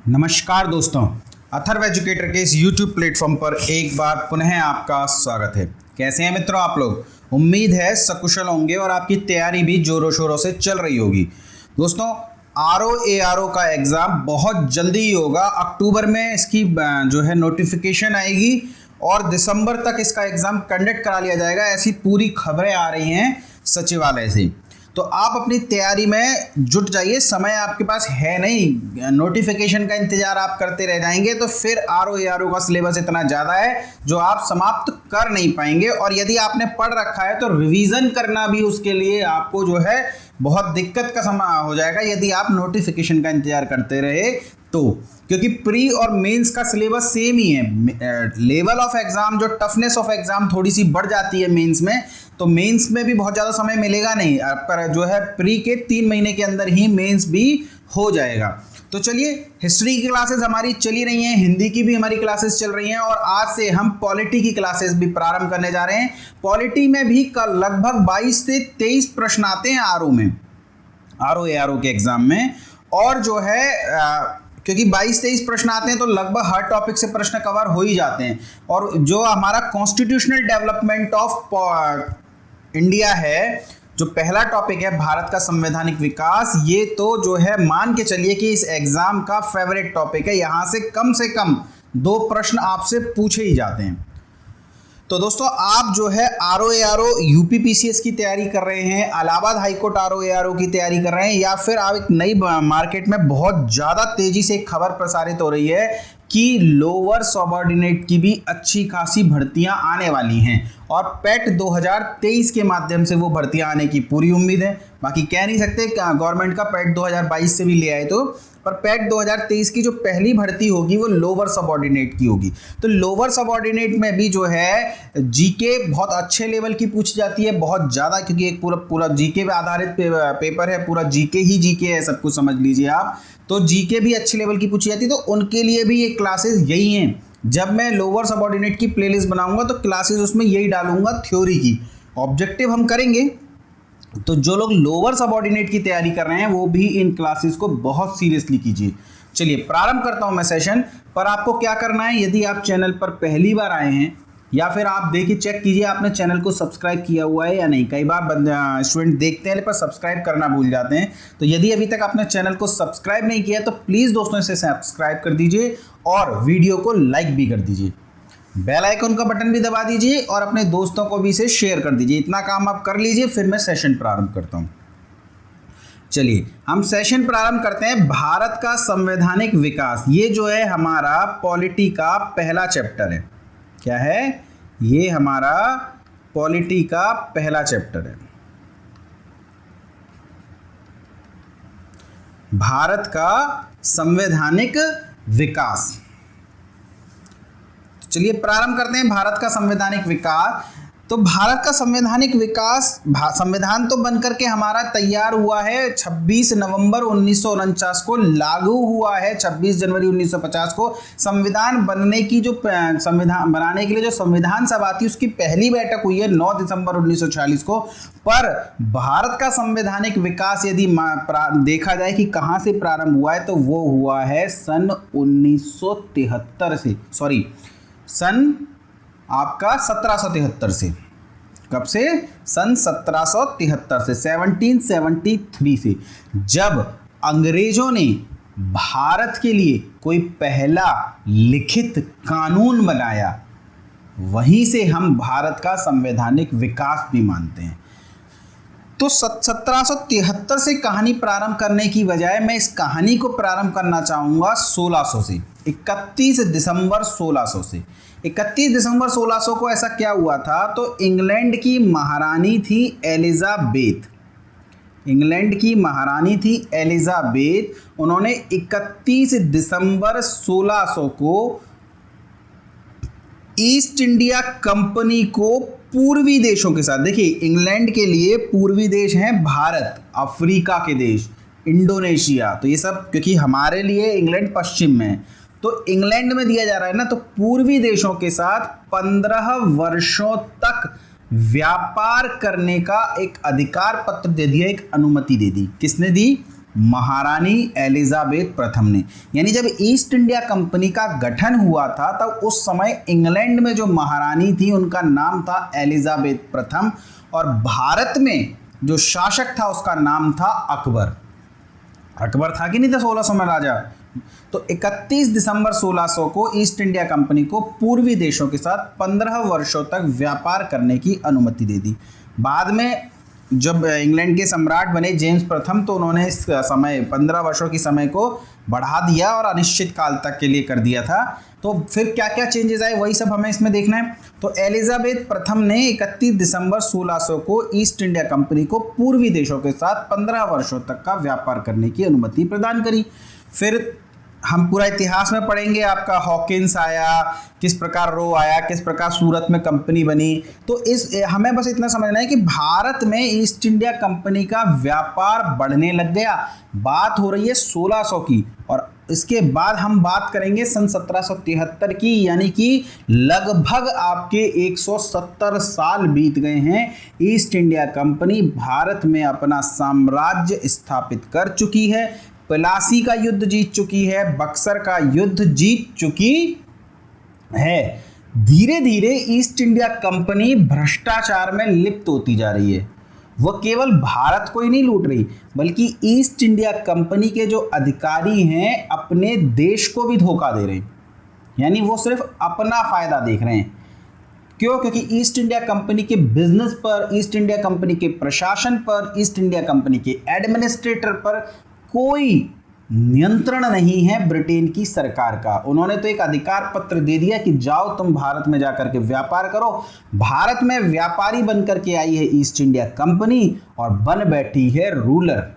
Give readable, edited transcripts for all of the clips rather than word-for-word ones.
नमस्कार दोस्तों, अथर्व एजुकेटर के इस YouTube प्लेटफॉर्म पर एक बार पुनः आपका स्वागत है। कैसे हैं मित्रों आप लोग? उम्मीद है सकुशल होंगे और आपकी तैयारी भी जोरों शोरों से चल रही होगी। दोस्तों, RO का एग्ज़ाम बहुत जल्दी ही होगा। अक्टूबर में इसकी जो है नोटिफिकेशन आएगी और दिसंबर तक इसका एग्ज़ाम कंडक्ट करा लिया जाएगा, ऐसी पूरी खबरें आ रही हैं सचिवालय से। तो आप अपनी तैयारी में जुट जाइए, समय आपके पास है नहीं। नोटिफिकेशन का इंतजार आप करते रह जाएंगे तो फिर RO का सिलेबस इतना ज़्यादा है जो आप समाप्त कर नहीं पाएंगे, और यदि आपने पढ़ रखा है तो रिवीजन करना भी उसके लिए आपको जो है बहुत दिक्कत का समय हो जाएगा यदि आप नोटिफिकेशन का इंतजार करते रहे तो। क्योंकि प्री और मेंस का सिलेबस सेम ही है। लेवल ऑफ एग्जाम, जो टफनेस ऑफ एग्जाम थोड़ी सी बढ़ जाती है मेंस में, तो मेंस में भी बहुत ज़्यादा समय मिलेगा नहीं आपका। जो है प्री के 3 महीने के अंदर ही मेंस भी हो जाएगा। तो चलिए, हिस्ट्री की क्लासेस हमारी चली रही हैं, हिंदी की भी हमारी क्लासेस चल रही हैं, और आज से हम पॉलिटी की क्लासेस भी प्रारंभ करने जा रहे हैं। पॉलिटी में भी कल लगभग 22 से 23 प्रश्न आते हैं RO के एग्जाम में। और जो है क्योंकि 22-23 प्रश्न आते हैं तो लगभग हर टॉपिक से प्रश्न कवर हो ही जाते हैं। और जो हमारा कॉन्स्टिट्यूशनल डेवलपमेंट ऑफ इंडिया है, जो पहला टॉपिक है भारत का संवैधानिक विकास, ये तो जो है मान के चलिए कि इस एग्जाम का फेवरेट टॉपिक है। यहाँ से कम 2 प्रश्न आपसे पूछे ही जाते हैं। तो दोस्तों, आप जो है RO UPPCS की तैयारी कर रहे हैं, इलाहाबाद हाईकोर्ट RO की तैयारी कर रहे हैं, या फिर आप एक नई मार्केट में बहुत ज़्यादा तेज़ी से खबर प्रसारित हो रही है कि लोअर सबऑर्डिनेट की भी अच्छी खासी भर्तियां आने वाली हैं, और पेट 2023 के माध्यम से वो भर्तियां आने की पूरी उम्मीद है। बाकी कह नहीं सकते गवर्नमेंट का पेट 2022 से भी ले आए तो, पर पेट 2023 की जो पहली भर्ती होगी वो लोअर सबऑर्डिनेट की होगी। तो लोअर सबऑर्डिनेट में भी जो है जीके बहुत अच्छे लेवल की पूछी जाती है, बहुत ज़्यादा, क्योंकि एक पूरा जीके पे आधारित पेपर है, पूरा जीके है, सब कुछ समझ लीजिए आप। तो जीके भी अच्छे लेवल की पूछी जाती है, तो उनके लिए भी ये क्लासेस यही हैं। जब मैं लोअर सबऑर्डिनेट की प्लेलिस्ट बनाऊंगा तो क्लासेस उसमें यही डालूंगा, थ्योरी की। ऑब्जेक्टिव हम करेंगे, तो जो लोग लोअर सबऑर्डिनेट की तैयारी कर रहे हैं वो भी इन क्लासेस को बहुत सीरियसली कीजिए। चलिए प्रारंभ करता हूं मैं सेशन। पर आपको क्या करना है, यदि आप चैनल पर पहली बार आए हैं, या फिर आप देखिए चेक कीजिए आपने चैनल को सब्सक्राइब किया हुआ है या नहीं। कई बार स्टूडेंट देखते हैं पर सब्सक्राइब करना भूल जाते हैं। तो यदि अभी तक आपने चैनल को सब्सक्राइब नहीं किया तो प्लीज़ दोस्तों इसे सब्सक्राइब कर दीजिए और वीडियो को लाइक भी कर दीजिए। बेल आइकन का बटन भी दबा दीजिए और अपने दोस्तों को भी इसे शेयर कर दीजिए। इतना काम आप कर लीजिए, फिर मैं सेशन प्रारंभ करता हूँ। चलिए हम सेशन प्रारंभ करते हैं। भारत का संवैधानिक विकास, ये जो है हमारा पॉलिटी का पहला चैप्टर है। क्या है ये? हमारा पॉलिटी का पहला चैप्टर है, भारत का संवैधानिक विकास। चलिए प्रारंभ करते हैं भारत का संवैधानिक विकास। तो भारत का संवैधानिक विकास, संविधान तो बनकर के हमारा तैयार हुआ है 26 नवंबर 1949 को, लागू हुआ है 26 जनवरी 1950 को। संविधान बनने की जो संविधान बनाने के लिए जो संविधान सभा थी उसकी पहली बैठक हुई है 9 दिसंबर 1946 को। पर भारत का संवैधानिक विकास यदि देखा जाए कि कहाँ से प्रारंभ हुआ है, तो वो हुआ है सन 1973 से, सन आपका 1773 से। कब से? सन 1773 से, 1773 से, जब अंग्रेजों ने भारत के लिए कोई पहला लिखित कानून बनाया, वहीं से हम भारत का संवैधानिक विकास भी मानते हैं। तो 1773 से कहानी प्रारंभ करने की बजाय मैं इस कहानी को प्रारंभ करना चाहूँगा 1600 से, 31 दिसंबर 1600 से। 31 दिसंबर 1600 को ऐसा क्या हुआ था, तो इंग्लैंड की महारानी थी एलिजाबेथ। इंग्लैंड की महारानी थी एलिजाबेथ। उन्होंने 31 दिसंबर 1600 को ईस्ट इंडिया कंपनी को पूर्वी देशों के साथ, देखिए इंग्लैंड के लिए पूर्वी देश हैं भारत, अफ्रीका के देश, इंडोनेशिया, तो ये सब, क्योंकि हमारे लिए इंग्लैंड पश्चिम में है, तो इंग्लैंड में दिया जा रहा है ना, तो पूर्वी देशों के साथ 15 वर्षों तक व्यापार करने का एक अधिकार पत्र दे दिया, एक अनुमति दे दी। किसने दी? महारानी एलिजाबेथ प्रथम ने। यानी जब ईस्ट इंडिया कंपनी का गठन हुआ था तब उस समय इंग्लैंड में जो महारानी थी उनका नाम था एलिजाबेथ प्रथम, और भारत में जो शासक था उसका नाम था अकबर। अकबर था कि नहीं था 1600 में राजा। तो 31 दिसंबर 1600 को ईस्ट इंडिया कंपनी को पूर्वी देशों के साथ 15 वर्षों तक व्यापार करने की अनुमति दे दी। बाद में जब इंग्लैंड के सम्राट बने जेम्स प्रथम तो उन्होंने इस समय 15 वर्षों की समय को बढ़ा दिया और अनिश्चित काल तक के लिए कर दिया था। तो फिर क्या क्या चेंजेस आए वही सब हमें इसमें देखना है। तो एलिजाबेथ प्रथम ने 31 दिसंबर 1600 को ईस्ट इंडिया कंपनी को पूर्वी देशों के साथ 15 वर्षों तक का व्यापार करने की अनुमति प्रदान करी। फिर हम पूरा इतिहास में पढ़ेंगे, आपका हॉकिंस आया, किस प्रकार रो आया, किस प्रकार सूरत में कंपनी बनी। तो हमें बस इतना समझना है कि भारत में ईस्ट इंडिया कंपनी का व्यापार बढ़ने लग गया। बात हो रही है 1600 की, और इसके बाद हम बात करेंगे सन 1773 की, यानी कि लगभग आपके 170 साल बीत गए हैं। ईस्ट इंडिया कंपनी भारत में अपना साम्राज्य स्थापित कर चुकी है, प्लासी का युद्ध जीत चुकी है, बक्सर का युद्ध जीत चुकी है। धीरे धीरे ईस्ट इंडिया कंपनी भ्रष्टाचार में लिप्त होती जा रही है। वह केवल भारत को ही नहीं लूट रही बल्कि ईस्ट इंडिया कंपनी के जो अधिकारी हैं अपने देश को भी धोखा दे रहे हैं। यानी वो सिर्फ अपना फायदा देख रहे हैं। क्यों? क्योंकि ईस्ट इंडिया कंपनी के बिजनेस पर, ईस्ट इंडिया कंपनी के प्रशासन पर, ईस्ट इंडिया कंपनी के एडमिनिस्ट्रेटर पर कोई नियंत्रण नहीं है ब्रिटेन की सरकार का। उन्होंने तो एक अधिकार पत्र दे दिया कि जाओ तुम भारत में जाकर के व्यापार करो। भारत में व्यापारी बनकर के आई है ईस्ट इंडिया कंपनी और बन बैठी है रूलर,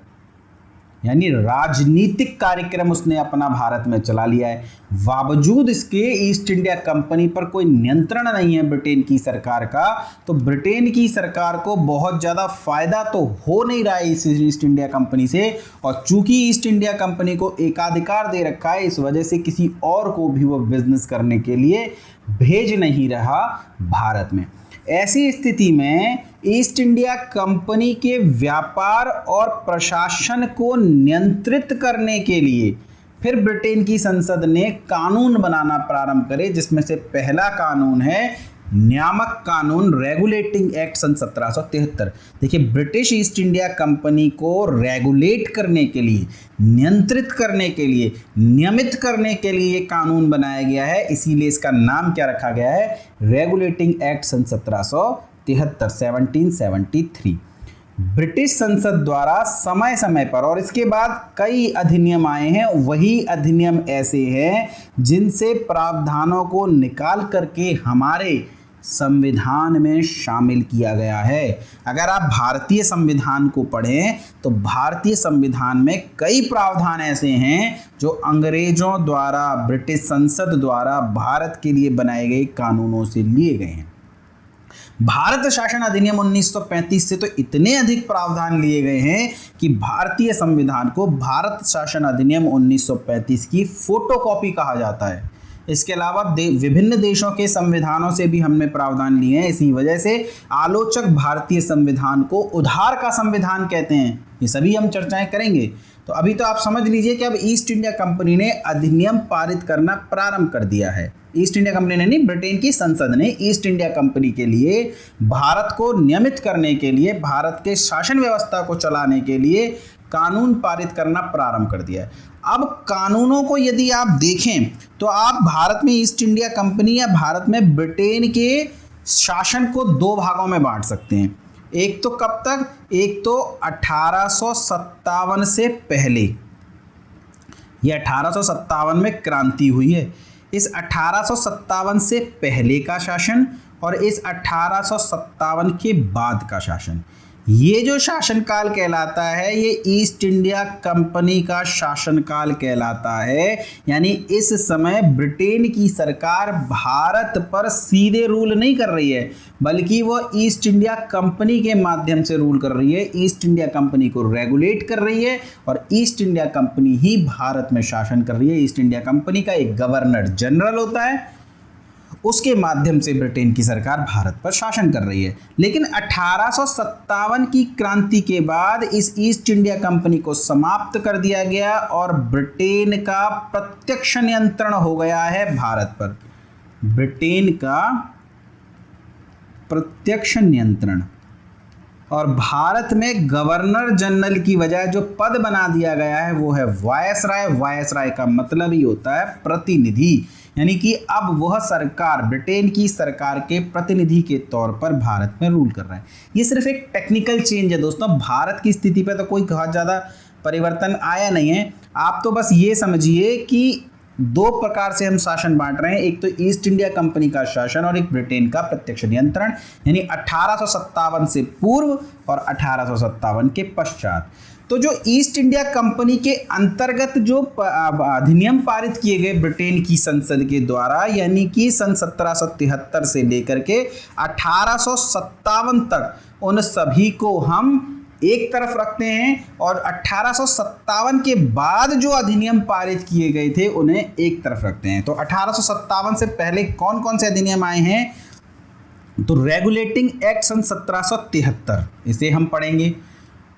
यानी राजनीतिक कार्यक्रम उसने अपना भारत में चला लिया है। बावजूद इसके ईस्ट इंडिया कंपनी पर कोई नियंत्रण नहीं है ब्रिटेन की सरकार का। तो ब्रिटेन की सरकार को बहुत ज़्यादा फायदा तो हो नहीं रहा है इस ईस्ट इंडिया कंपनी से, और चूंकि ईस्ट इंडिया कंपनी को एकाधिकार दे रखा है इस वजह से किसी और को भी वो बिजनेस करने के लिए भेज नहीं रहा भारत में। ऐसी स्थिति में ईस्ट इंडिया कंपनी के व्यापार और प्रशासन को नियंत्रित करने के लिए फिर ब्रिटेन की संसद ने कानून बनाना प्रारंभ करे, जिसमें से पहला कानून है नियामक कानून, रेगुलेटिंग एक्ट सन 1773। देखिए, ब्रिटिश ईस्ट इंडिया कंपनी को रेगुलेट करने के लिए, नियंत्रित करने के लिए, नियमित करने के लिए ये कानून बनाया गया है। इसीलिए इसका नाम क्या रखा गया है? रेगुलेटिंग एक्ट सन 1773, 1773। ब्रिटिश संसद द्वारा समय समय पर, और इसके बाद कई अधिनियम आए हैं, वही अधिनियम ऐसे हैं जिनसे प्रावधानों को निकाल करके हमारे संविधान में शामिल किया गया है। अगर आप भारतीय संविधान को पढ़ें तो भारतीय संविधान में कई प्रावधान ऐसे हैं जो अंग्रेजों द्वारा, ब्रिटिश संसद द्वारा भारत के लिए बनाए गए कानूनों से लिए गए हैं। भारत शासन अधिनियम 1935 से तो इतने अधिक प्रावधान लिए गए हैं कि भारतीय संविधान को भारत शासन अधिनियम 1935 की फोटोकॉपी कहा जाता है। इसके अलावा विभिन्न देशों के संविधानों से भी हमने प्रावधान लिए हैं। इसी वजह से आलोचक भारतीय संविधान को उधार का संविधान कहते हैं। ये सभी हम चर्चाएं करेंगे। तो अभी तो आप समझ लीजिए कि अब ईस्ट इंडिया कंपनी ने अधिनियम पारित करना प्रारंभ कर दिया है। ईस्ट इंडिया कंपनी ने नहीं, ब्रिटेन की संसद ने ईस्ट इंडिया कंपनी के लिए, भारत को नियमित करने के लिए, भारत के शासन व्यवस्था को चलाने के लिए कानून पारित करना प्रारंभ कर दिया है। अब कानूनों को यदि आप देखें तो आप भारत में ईस्ट इंडिया कंपनी या भारत में ब्रिटेन के शासन को दो भागों में बांट सकते हैं। एक तो कब तक? एक तो 1857 से पहले। यह 1857 में क्रांति हुई है। इस 1857 से पहले का शासन और इस 1857 के बाद का शासन, ये जो शासनकाल कहलाता है ये ईस्ट इंडिया कंपनी का शासनकाल कहलाता है। यानी इस समय ब्रिटेन की सरकार भारत पर सीधे रूल नहीं कर रही है बल्कि वो ईस्ट इंडिया कंपनी के माध्यम से रूल कर रही है। ईस्ट इंडिया कंपनी को रेगुलेट कर रही है और ईस्ट इंडिया कंपनी ही भारत में शासन कर रही है। ईस्ट इंडिया कंपनी का एक गवर्नर जनरल होता है उसके माध्यम से ब्रिटेन की सरकार भारत पर शासन कर रही है। लेकिन 1857 की क्रांति के बाद इस ईस्ट इंडिया कंपनी को समाप्त कर दिया गया और ब्रिटेन का प्रत्यक्ष नियंत्रण हो गया है भारत पर। ब्रिटेन का प्रत्यक्ष नियंत्रण, और भारत में गवर्नर जनरल की बजाय जो पद बना दिया गया है वो है वायसराय। वायसराय का मतलब ही होता है प्रतिनिधि, यानी कि अब वह सरकार ब्रिटेन की सरकार के प्रतिनिधि के तौर पर भारत में रूल कर रहा है। ये सिर्फ एक टेक्निकल चेंज है दोस्तों, भारत की स्थिति पे तो कोई बहुत ज़्यादा परिवर्तन आया नहीं है। आप तो बस ये समझिए कि दो प्रकार से हम शासन बांट रहे हैं, एक तो ईस्ट इंडिया कंपनी का शासन और एक ब्रिटेन का प्रत्यक्ष नियंत्रण, यानी 1857 से पूर्व और 1857 के पश्चात। तो जो ईस्ट इंडिया कंपनी के अंतर्गत जो अधिनियम पारित किए गए ब्रिटेन की संसद के द्वारा, यानी कि सन 1773 से लेकर के 1857 तक, उन सभी को हम एक तरफ रखते हैं और 1857 के बाद जो अधिनियम पारित किए गए थे उन्हें एक तरफ रखते हैं। तो 1857 से पहले कौन कौन से अधिनियम आए हैं? तो रेगुलेटिंग एक्ट सन 1773, इसे हम पढ़ेंगे।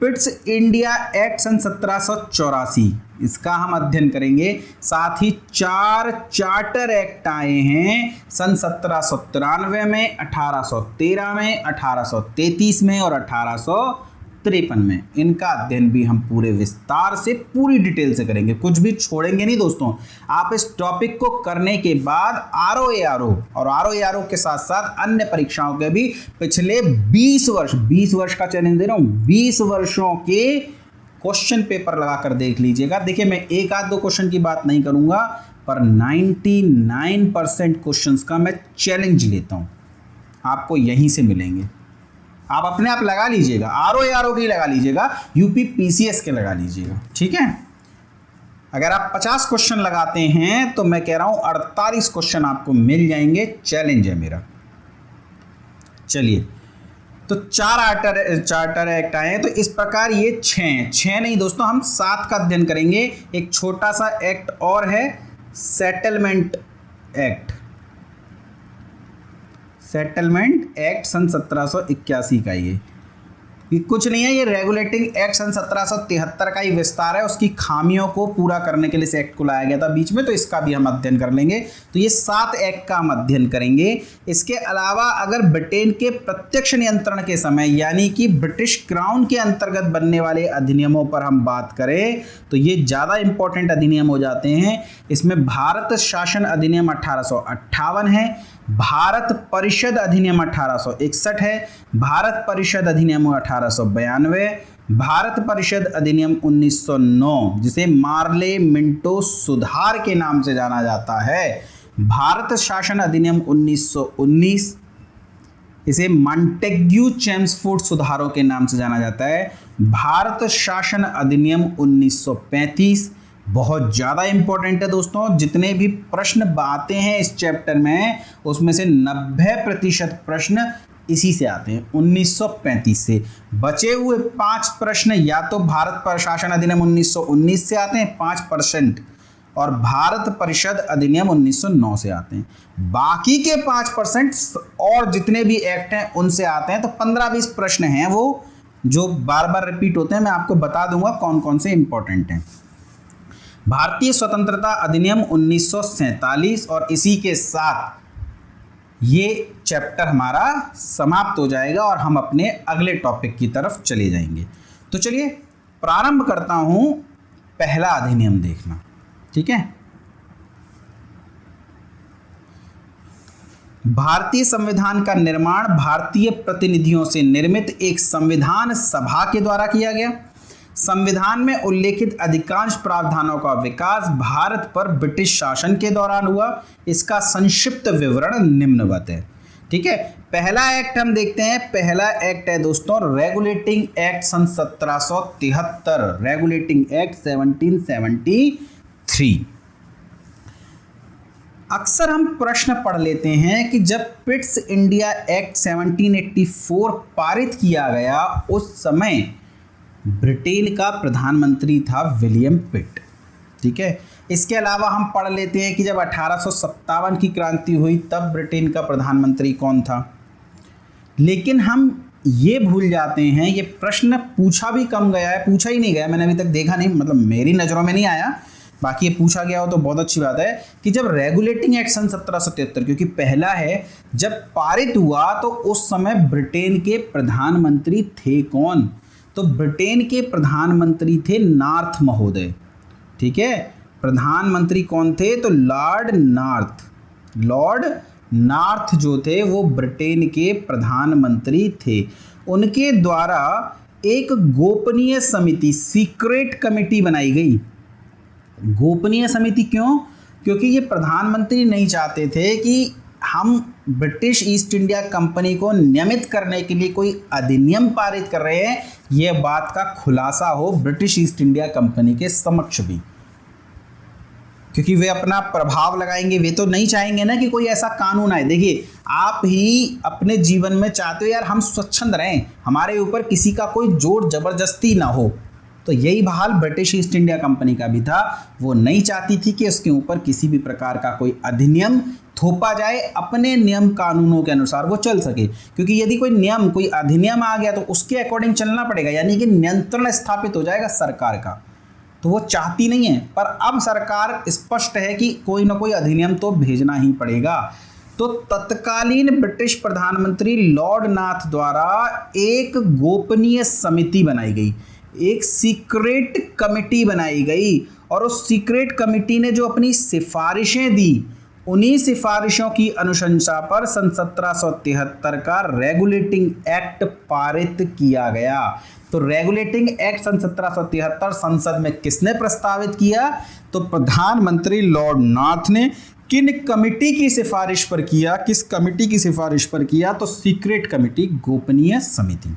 पिट्स इंडिया एक्ट सन 1784, इसका हम अध्ययन करेंगे। साथ ही 4 चार्टर एक्ट आए हैं सन 1793 में, 1813 में, 1833 में और 1853 में। इनका अध्ययन भी हम पूरे विस्तार से पूरी डिटेल से करेंगे, कुछ भी छोड़ेंगे नहीं दोस्तों। आप इस टॉपिक को करने के बाद ROARO और ROARO के साथ साथ अन्य परीक्षाओं के भी पिछले 20 वर्ष का चैलेंज दे रहा हूँ, 20 वर्षों के क्वेश्चन पेपर लगा कर देख लीजिएगा। देखिए, मैं एक आध दो क्वेश्चन की बात नहीं करूंगा, पर 99% क्वेश्चंस का मैं चैलेंज लेता हूं, आपको यहीं से मिलेंगे। आप अपने आप लगा लीजिएगा, ROARO के लगा लीजिएगा, UP PCS के लगा लीजिएगा, ठीक है। अगर आप 50 क्वेश्चन लगाते हैं तो मैं कह रहा हूं 48 क्वेश्चन आपको मिल जाएंगे, चैलेंज है मेरा। चलिए, तो 4 चार्टर एक्ट आए हैं, तो इस प्रकार ये 6 नहीं दोस्तों, हम 7 का अध्ययन करेंगे। एक छोटा सा एक्ट और है, सेटलमेंट एक्ट। सेटलमेंट एक्ट सन 1781 का ये कुछ नहीं है, ये रेगुलेटिंग एक्ट सन 1773 का ही विस्तार है। उसकी खामियों को पूरा करने के लिए इस एक्ट को लाया गया था बीच में, तो इसका भी हम अध्ययन कर लेंगे। तो ये 7 एक्ट का हम अध्ययन करेंगे। इसके अलावा अगर ब्रिटेन के प्रत्यक्ष नियंत्रण के समय, यानी कि ब्रिटिश क्राउन के अंतर्गत बनने वाले अधिनियमों पर हम बात करें तो ये ज़्यादा इंपॉर्टेंट अधिनियम हो जाते हैं। इसमें भारत शासन अधिनियम 1858 है, भारत परिषद अधिनियम 1861 है, भारत परिषद अधिनियम 1892, भारत परिषद अधिनियम 1909 जिसे मार्ले मिंटो सुधार के नाम से जाना जाता है, भारत शासन अधिनियम 1919, इसे मॉन्टेग्यू चेम्सफोर्ड सुधारों के नाम से जाना जाता है, भारत शासन अधिनियम 1935। बहुत ज़्यादा इंपॉर्टेंट है दोस्तों, जितने भी प्रश्न आते हैं इस चैप्टर में उसमें से 90% प्रश्न इसी से आते हैं, 1935 से। बचे हुए 5 प्रश्न या तो भारत प्रशासन अधिनियम 1919 से आते हैं 5%, और भारत परिषद अधिनियम 1909 से आते हैं। बाकी के 5% और जितने भी एक्ट हैं उनसे आते हैं। तो 15-20 प्रश्न हैं वो जो बार बार रिपीट होते हैं, मैं आपको बता दूंगा कौन कौन से इंपॉर्टेंट हैं। भारतीय स्वतंत्रता अधिनियम 1947, और इसी के साथ ये चैप्टर हमारा समाप्त हो जाएगा और हम अपने अगले टॉपिक की तरफ चले जाएंगे। तो चलिए प्रारंभ करता हूं पहला अधिनियम देखना, ठीक है। भारतीय संविधान का निर्माण भारतीय प्रतिनिधियों से निर्मित एक संविधान सभा के द्वारा किया गया। संविधान में उल्लेखित अधिकांश प्रावधानों का विकास भारत पर ब्रिटिश शासन के दौरान हुआ। इसका संक्षिप्त विवरण निम्नवत है, ठीक है। पहला एक्ट हम देखते हैं। पहला एक्ट है दोस्तों रेगुलेटिंग एक्ट सन 1773, रेगुलेटिंग एक्ट 1773। अक्सर हम प्रश्न पढ़ लेते हैं कि जब पिट्स इंडिया एक्ट 1784 पारित किया गया उस समय ब्रिटेन का प्रधानमंत्री था विलियम पिट, ठीक है। इसके अलावा हम पढ़ लेते हैं कि जब 1857 की क्रांति हुई तब ब्रिटेन का प्रधानमंत्री कौन था। लेकिन हम ये भूल जाते हैं, ये प्रश्न पूछा भी कम गया है, पूछा ही नहीं गया, मैंने अभी तक देखा नहीं, मतलब मेरी नज़रों में नहीं आया, बाकी ये पूछा गया हो तो बहुत अच्छी बात है कि जब रेगुलेटिंग एक्ट सन 1773, क्योंकि पहला है, जब पारित हुआ तो उस समय ब्रिटेन के प्रधानमंत्री थे कौन? तो ब्रिटेन के प्रधानमंत्री थे नॉर्थ महोदय, ठीक है। प्रधानमंत्री कौन थे? तो लॉर्ड नॉर्थ जो थे वो ब्रिटेन के प्रधानमंत्री थे। उनके द्वारा एक गोपनीय समिति, सीक्रेट कमेटी बनाई गई। गोपनीय समिति क्यों? क्योंकि ये प्रधानमंत्री नहीं चाहते थे कि हम ब्रिटिश ईस्ट इंडिया कंपनी को नियमित करने के लिए कोई अधिनियम पारित कर रहे हैं, यह बात का खुलासा हो ब्रिटिश ईस्ट इंडिया कंपनी के समक्ष भी, क्योंकि वे अपना प्रभाव लगाएंगे। वे तो नहीं चाहेंगे ना कि कोई ऐसा कानून आए। देखिए, आप ही अपने जीवन में चाहते हो यार हम स्वच्छंद रहें, हमारे ऊपर किसी का कोई जोर जबरदस्ती ना हो, तो यही हाल ब्रिटिश ईस्ट इंडिया कंपनी का भी था। वो नहीं चाहती थी कि उसके ऊपर किसी भी प्रकार का कोई अधिनियम थोपा जाए, अपने नियम कानूनों के अनुसार वो चल सके, क्योंकि यदि कोई नियम, कोई अधिनियम आ गया तो उसके अकॉर्डिंग चलना पड़ेगा, यानी कि नियंत्रण स्थापित हो जाएगा सरकार का। तो वो चाहती नहीं है, पर अब सरकार स्पष्ट है कि कोई ना कोई अधिनियम तो भेजना ही पड़ेगा। तो तत्कालीन ब्रिटिश प्रधानमंत्री लॉर्ड नॉर्थ द्वारा एक गोपनीय समिति बनाई गई, एक सीक्रेट कमेटी बनाई गई, और उस सीक्रेट कमेटी ने जो अपनी सिफारिशें दी, उन्हीं सिफारिशों की अनुशंसा पर सन 1773 का रेगुलेटिंग एक्ट पारित किया गया। तो रेगुलेटिंग एक्ट सन 1773 संसद में किसने प्रस्तावित किया? तो प्रधानमंत्री लॉर्ड नॉर्थ ने। किन कमिटी की सिफारिश पर किया? किस कमिटी की सिफारिश पर किया? तो सीक्रेट कमिटी, गोपनीय समिति।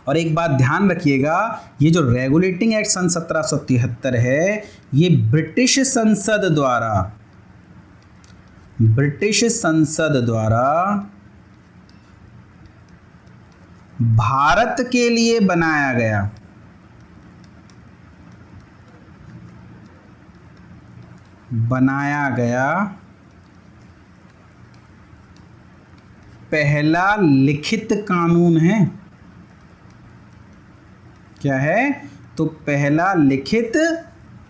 और एक बात ध्यान रखिएगा, ये जो रेगुलेटिंग एक्ट सन 1773 है, ये ब्रिटिश संसद द्वारा भारत के लिए बनाया गया पहला लिखित कानून है। क्या है? तो पहला लिखित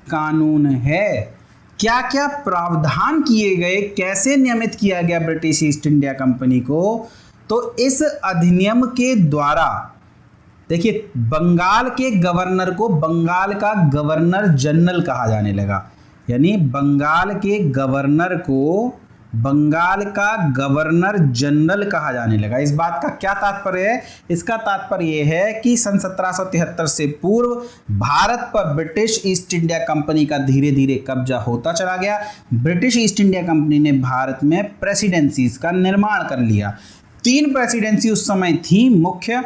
कानून है। क्या क्या प्रावधान किए गए, कैसे नियमित किया गया ब्रिटिश ईस्ट इंडिया कंपनी को? तो इस अधिनियम के द्वारा, देखिए, बंगाल के गवर्नर को बंगाल का गवर्नर जनरल कहा जाने लगा, यानी बंगाल के गवर्नर को बंगाल का गवर्नर जनरल कहा जाने लगा। इस बात का क्या तात्पर्य है? इसका तात्पर्य यह है कि सन 1773 से पूर्व भारत पर ब्रिटिश ईस्ट इंडिया कंपनी का धीरे धीरे कब्जा होता चला गया। ब्रिटिश ईस्ट इंडिया कंपनी ने भारत में प्रेसिडेंसीज का निर्माण कर लिया। 3 प्रेसिडेंसी उस समय थी मुख्य,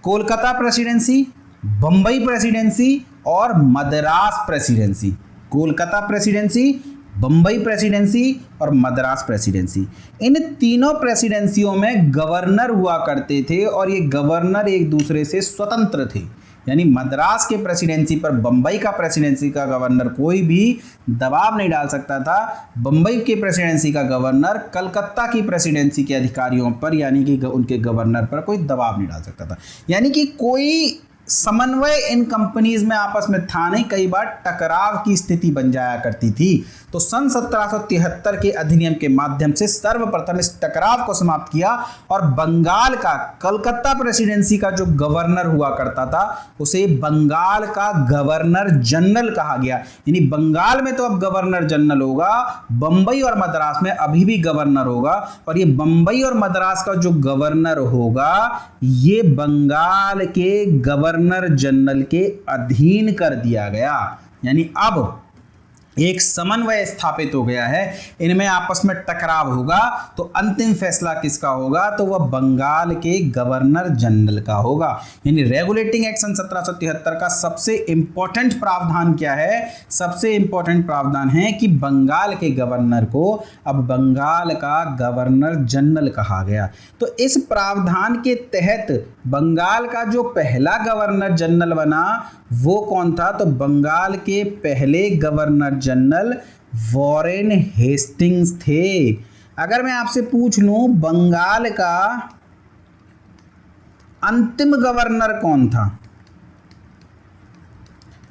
कोलकाता प्रेसिडेंसी, बम्बई प्रेसिडेंसी और Madras presidency. Kolkata presidency, Bombay presidency और मद्रास प्रेसिडेंसी। इन तीनों प्रेसिडेंसियों में गवर्नर हुआ करते थे और ये गवर्नर एक दूसरे से स्वतंत्र थे, यानी मद्रास के प्रेसिडेंसी पर बम्बई का प्रेसिडेंसी का गवर्नर कोई भी दबाव नहीं डाल सकता था। बम्बई के प्रेसिडेंसी का गवर्नर कलकत्ता की प्रेसिडेंसी के अधिकारियों पर, यानी कि उनके गवर्नर पर कोई दबाव नहीं डाल सकता था, यानी कि कोई समन्वय इन कंपनीज में आपस में था नहीं। कई बार टकराव की स्थिति बन जाया करती थी। तो सन 1773 के अधिनियम के माध्यम से सर्वप्रथम इस टकराव को समाप्त किया और बंगाल का, कलकत्ता प्रेसिडेंसी का जो गवर्नर हुआ करता था उसे बंगाल का गवर्नर जनरल कहा गया। यानी बंगाल में तो अब गवर्नर जनरल होगा, बंबई और मद्रास में अभी भी गवर्नर होगा, और ये बंबई और मद्रास का जो गवर्नर होगा ये बंगाल के गवर्नर जनरल के अधीन कर दिया गया। यानी अब एक समन्वय स्थापित हो गया है, इनमें आपस में टकराव होगा तो अंतिम फैसला किसका होगा? तो वह बंगाल के गवर्नर जनरल का होगा। यानी रेगुलेटिंग एक्ट सन 1773 का सबसे इंपॉर्टेंट प्रावधान क्या है? सबसे इंपॉर्टेंट प्रावधान है कि बंगाल के गवर्नर को अब बंगाल का गवर्नर जनरल कहा गया। तो इस प्रावधान के तहत बंगाल का जो पहला गवर्नर जनरल बना वो कौन था? तो बंगाल के पहले गवर्नर जनरल वॉरेन हेस्टिंग्स थे। अगर मैं आपसे पूछ लूं बंगाल का अंतिम गवर्नर कौन था,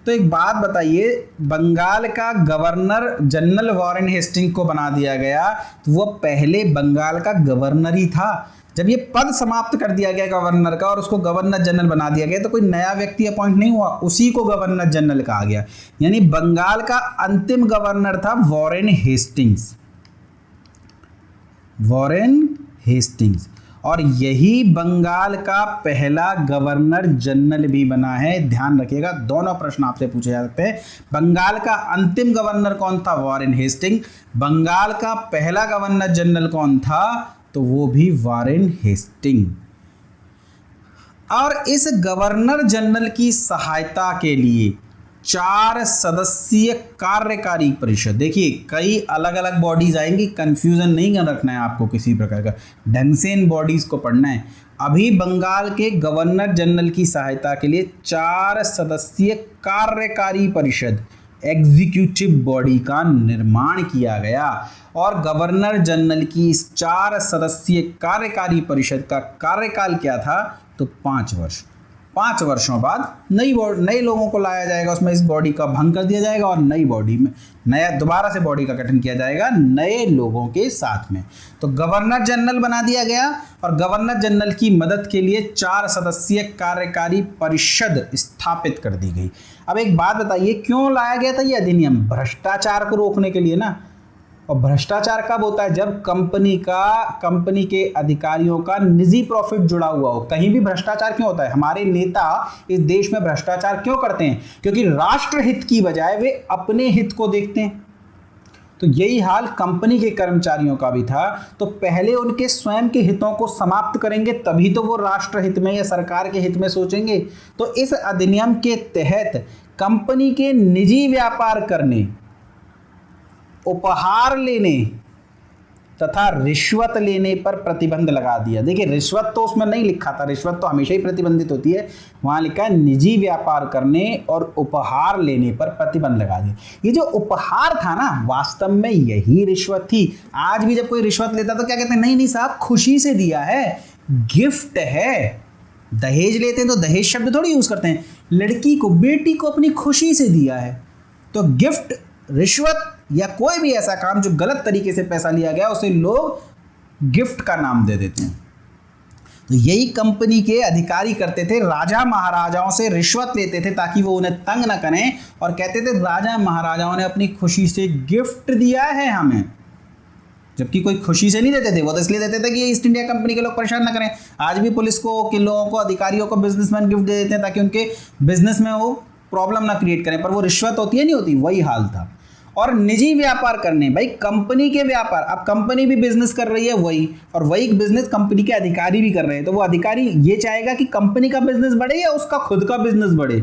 तो एक बात बताइए, बंगाल का गवर्नर जनरल वॉरेन हेस्टिंग को बना दिया गया, तो वो पहले बंगाल का गवर्नर ही था। जब ये पद समाप्त कर दिया गया गवर्नर का और उसको गवर्नर जनरल बना दिया गया, तो कोई नया व्यक्ति अपॉइंट नहीं हुआ, उसी को गवर्नर जनरल कहा गया। यानी बंगाल का अंतिम गवर्नर था वॉरेन हेस्टिंग्स, वॉरेन हेस्टिंग्स, और यही बंगाल का पहला गवर्नर जनरल भी बना है। ध्यान रखिएगा, दोनों प्रश्न आपसे पूछे जा सकते हैं। बंगाल का अंतिम गवर्नर कौन था? Warren Hasting. बंगाल का पहला गवर्नर जनरल कौन था? तो वो भी वॉरेन हेस्टिंग। और इस गवर्नर जनरल की सहायता के लिए 4 सदस्यीय कार्यकारी परिषद, देखिए कई अलग अलग बॉडीज आएंगी, कंफ्यूजन नहीं रखना है आपको किसी प्रकार का, ढंग से इन बॉडीज को पढ़ना है। अभी बंगाल के गवर्नर जनरल की सहायता के लिए 4 सदस्यीय कार्यकारी परिषद, एग्जीक्यूटिव बॉडी का निर्माण किया गया। और गवर्नर जनरल की इस 4 सदस्यीय कार्यकारी परिषद का कार्यकाल क्या था? तो 5 वर्ष। 5 वर्षों बाद नए लोगों को लाया जाएगा, उसमें इस बॉडी का भंग कर दिया जाएगा और नई बॉडी में नया दोबारा से बॉडी का गठन किया जाएगा नए लोगों के साथ में। तो गवर्नर जनरल बना दिया गया और गवर्नर जनरल की मदद के लिए 4 सदस्यीय कार्यकारी परिषद स्थापित कर दी गई। अब एक बात बताइए, क्यों लाया गया था ये अधिनियम? भ्रष्टाचार को रोकने के लिए ना। और भ्रष्टाचार कब होता है? जब कंपनी के अधिकारियों का निजी प्रॉफिट जुड़ा हुआ हो। कहीं भी भ्रष्टाचार क्यों होता है? हमारे नेता इस देश में भ्रष्टाचार क्यों करते हैं? क्योंकि राष्ट्र हित की बजाय वे अपने हित को देखते हैं। तो यही हाल कंपनी के कर्मचारियों का भी था। तो पहले उनके स्वयं के हितों को समाप्त करेंगे, तभी तो वो राष्ट्र हित में या सरकार के हित में सोचेंगे। तो इस अधिनियम के तहत कंपनी के निजी व्यापार करने, उपहार लेने तथा रिश्वत लेने पर प्रतिबंध लगा दिया। देखिए रिश्वत तो उसमें नहीं लिखा था, रिश्वत तो हमेशा ही प्रतिबंधित होती है, वहां लिखा है निजी व्यापार करने और उपहार लेने पर प्रतिबंध लगा दिया। ये जो उपहार था ना, वास्तव में यही रिश्वत थी। आज भी जब कोई रिश्वत लेता तो क्या कहते हैं? नहीं नहीं साहब, खुशी से दिया है, गिफ्ट है। दहेज लेते हैं तो दहेज शब्द थोड़ी यूज करते हैं, लड़की को, बेटी को अपनी खुशी से दिया है। तो गिफ्ट, रिश्वत या कोई भी ऐसा काम जो गलत तरीके से पैसा लिया गया, उसे लोग गिफ्ट का नाम दे देते हैं। तो यही कंपनी के अधिकारी करते थे, राजा महाराजाओं से रिश्वत लेते थे ताकि वो उन्हें तंग न करें, और कहते थे राजा महाराजाओं ने अपनी खुशी से गिफ्ट दिया है हमें। जबकि कोई खुशी से नहीं देते थे, वो तो इसलिए देते थे कि ईस्ट इंडिया कंपनी के लोग परेशान ना करें। आज भी पुलिस को, के लोगों को, अधिकारियों को बिजनेसमैन गिफ्ट दे देते हैं ताकि उनके बिजनेस में वो प्रॉब्लम ना क्रिएट करें, पर वो रिश्वत होती है नहीं होती, वही हाल था। और निजी व्यापार करने, भाई कंपनी के व्यापार, अब कंपनी भी बिजनेस कर रही है वही, और वही बिजनेस कंपनी के अधिकारी भी कर रहे हैं। तो वो अधिकारी ये चाहेगा कि कंपनी का बिजनेस बढ़े या उसका खुद का बिजनेस बढ़े?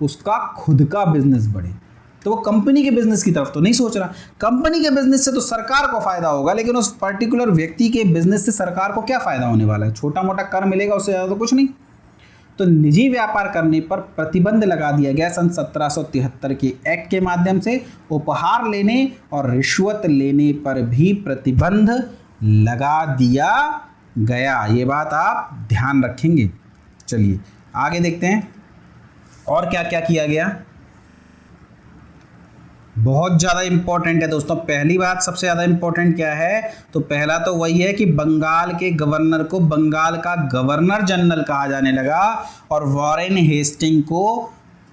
उसका खुद का बिजनेस बढ़े। तो वो कंपनी के बिजनेस की तरफ तो नहीं सोच रहा। कंपनी के बिजनेस से तो सरकार को फायदा होगा, लेकिन उस पर्टिकुलर व्यक्ति के बिजनेस से सरकार को क्या फायदा होने वाला है? छोटा मोटा कर मिलेगा, उससे ज़्यादा तो कुछ नहीं। तो निजी व्यापार करने पर प्रतिबंध लगा दिया गया सन 1773 के एक्ट के माध्यम से। उपहार लेने और रिश्वत लेने पर भी प्रतिबंध लगा दिया गया। ये बात आप ध्यान रखेंगे। चलिए आगे देखते हैं और क्या क्या किया गया। बहुत ज़्यादा इम्पोर्टेंट है दोस्तों। पहली बात सबसे ज़्यादा इम्पोर्टेंट क्या है? तो पहला तो वही है कि बंगाल के गवर्नर को बंगाल का गवर्नर जनरल कहा जाने लगा, और वॉरेन हेस्टिंग को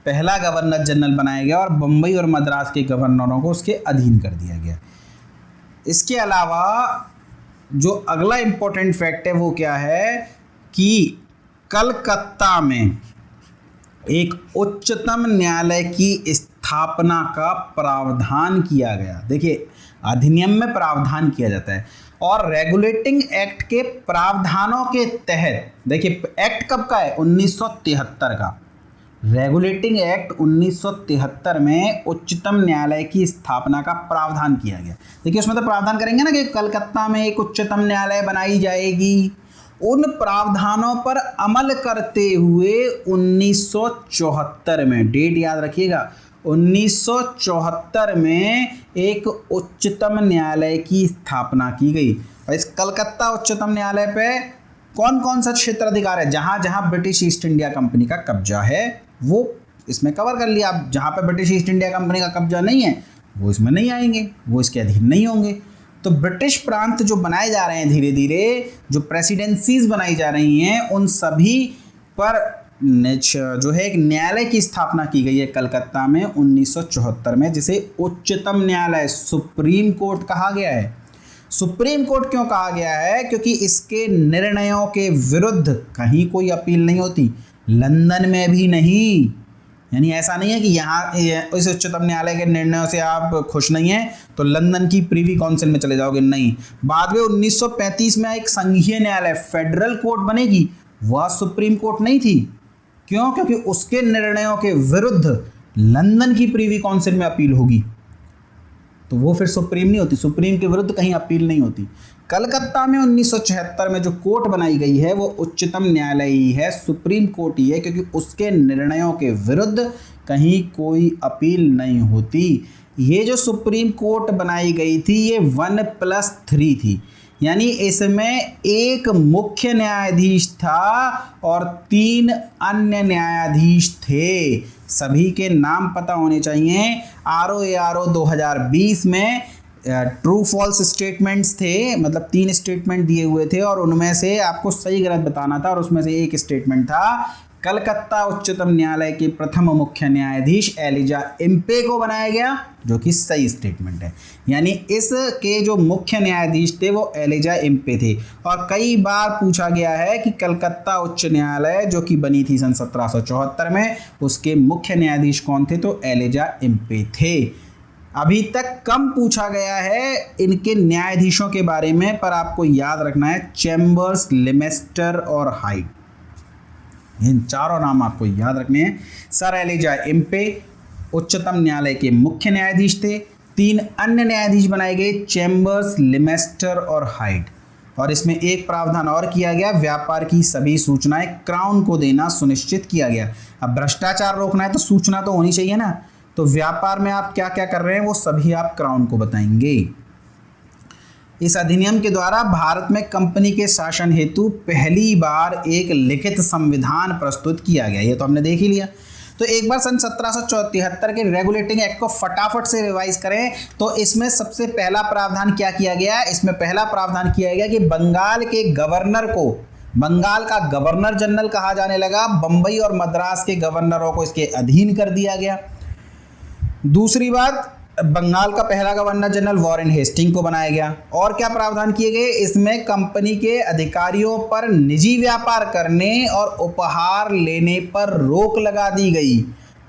पहला गवर्नर जनरल बनाया गया, और बम्बई और मद्रास के गवर्नरों को उसके अधीन कर दिया गया। इसके अलावा जो अगला इम्पोर्टेंट फैक्ट है वो क्या है कि कलकत्ता में एक उच्चतम न्यायालय की स्थापना का प्रावधान किया गया। देखिए अधिनियम में प्रावधान किया जाता है, और रेगुलेटिंग एक्ट के प्रावधानों के तहत, देखिए एक्ट कब का है? 1973 का। रेगुलेटिंग एक्ट 1973 में उच्चतम न्यायालय की स्थापना का प्रावधान किया गया। देखिए उसमें तो प्रावधान करेंगे ना कि कलकत्ता में एक उच्चतम न्यायालय बनाई जाएगी, उन प्रावधानों पर अमल करते हुए 1974 में, डेट याद रखिएगा, 1974 में एक उच्चतम न्यायालय की स्थापना की गई। और इस कलकत्ता उच्चतम न्यायालय पे कौन कौन सा क्षेत्र अधिकार है, जहाँ जहाँ ब्रिटिश ईस्ट इंडिया कंपनी का कब्जा है वो इसमें कवर कर लिया। आप जहाँ पे ब्रिटिश ईस्ट इंडिया कंपनी का कब्जा नहीं है वो इसमें नहीं आएंगे, वो इसके अधीन नहीं होंगे। तो ब्रिटिश प्रांत जो बनाए जा रहे हैं धीरे धीरे, जो प्रेसिडेंसीज बनाई जा रही हैं, उन सभी पर जो है एक न्यायालय की स्थापना की गई है कलकत्ता में 1974 में, जिसे उच्चतम न्यायालय सुप्रीम कोर्ट कहा गया है। सुप्रीम कोर्ट क्यों कहा गया है? क्योंकि इसके निर्णयों के विरुद्ध कहीं कोई अपील नहीं होती, लंदन में भी नहीं। यानी ऐसा नहीं है कि यहाँ इस उच्चतम न्यायालय के निर्णयों से आप खुश नहीं हैं तो लंदन की प्रीवी काउंसिल में चले जाओगे, नहीं। बाद में 1935 में एक संघीय न्यायालय फेडरल कोर्ट बनेगी, वह सुप्रीम कोर्ट नहीं थी। क्यों? क्योंकि उसके निर्णयों के विरुद्ध लंदन की प्रीवी काउंसिल में अपील होगी, तो वो फिर सुप्रीम नहीं होती, सुप्रीम के विरुद्ध कहीं अपील नहीं होती। कलकत्ता में 1974 में जो कोर्ट बनाई गई है वो उच्चतम न्यायालय ही है, सुप्रीम कोर्ट ही है, क्योंकि उसके निर्णयों के विरुद्ध कहीं कोई अपील नहीं होती। ये जो सुप्रीम कोर्ट बनाई गई थी ये 1+3 थी, यानी इसमें एक मुख्य न्यायाधीश था और 3 अन्य न्यायाधीश थे। सभी के नाम पता होने चाहिए। ROARO 2020 में ट्रू फॉल्स स्टेटमेंट्स थे, मतलब 3 स्टेटमेंट दिए हुए थे और उनमें से आपको सही गलत बताना था, और उसमें से एक स्टेटमेंट था कलकत्ता उच्चतम न्यायालय के प्रथम मुख्य न्यायाधीश एलिजा इम्पे को बनाया गया, जो कि सही स्टेटमेंट है। यानी इसके जो मुख्य न्यायाधीश थे वो एलिजा इम्पे थे। और कई बार पूछा गया है कि कलकत्ता उच्च न्यायालय जो कि बनी थी सन 1774 में, उसके मुख्य न्यायाधीश कौन थे? तो एलिजा इम्पे थे। अभी तक कम पूछा गया है इनके न्यायाधीशों के बारे में, पर आपको याद रखना है चैम्बर्स, लेमेस्टर और हाइड, इन चारों नाम आपको याद रखने हैं। सर एलिजा इम्पे उच्चतम न्यायालय के मुख्य न्यायाधीश थे। 3 अन्य न्यायाधीश बनाए गए, चैम्बर्स, लेमेस्टर और हाइड। और इसमें एक प्रावधान और किया गया, व्यापार की सभी सूचनाएं क्राउन को देना सुनिश्चित किया गया। अब भ्रष्टाचार रोकना है तो सूचना तो होनी चाहिए ना, तो व्यापार में आप क्या क्या कर रहे हैं वो सभी आप क्राउन को बताएंगे। इस अधिनियम के द्वारा भारत में कंपनी के शासन हेतु पहली बार एक लिखित संविधान प्रस्तुत किया गया। ये तो हमने देख ही लिया। तो एक बार सन 1773 के रेगुलेटिंग एक्ट को फटाफट से रिवाइज करें तो इसमें सबसे पहला प्रावधान क्या किया गया? इसमें पहला प्रावधान किया गया कि बंगाल के गवर्नर को, बंगाल का गवर्नर जनरल कहा जाने लगा, बंबई और मद्रास के गवर्नरों को इसके अधीन कर दिया गया। दूसरी बात, बंगाल का पहला गवर्नर जनरल वॉरेन हेस्टिंग को बनाया गया। और क्या प्रावधान किए गए? इसमें कंपनी के अधिकारियों पर निजी व्यापार करने और उपहार लेने पर रोक लगा दी गई।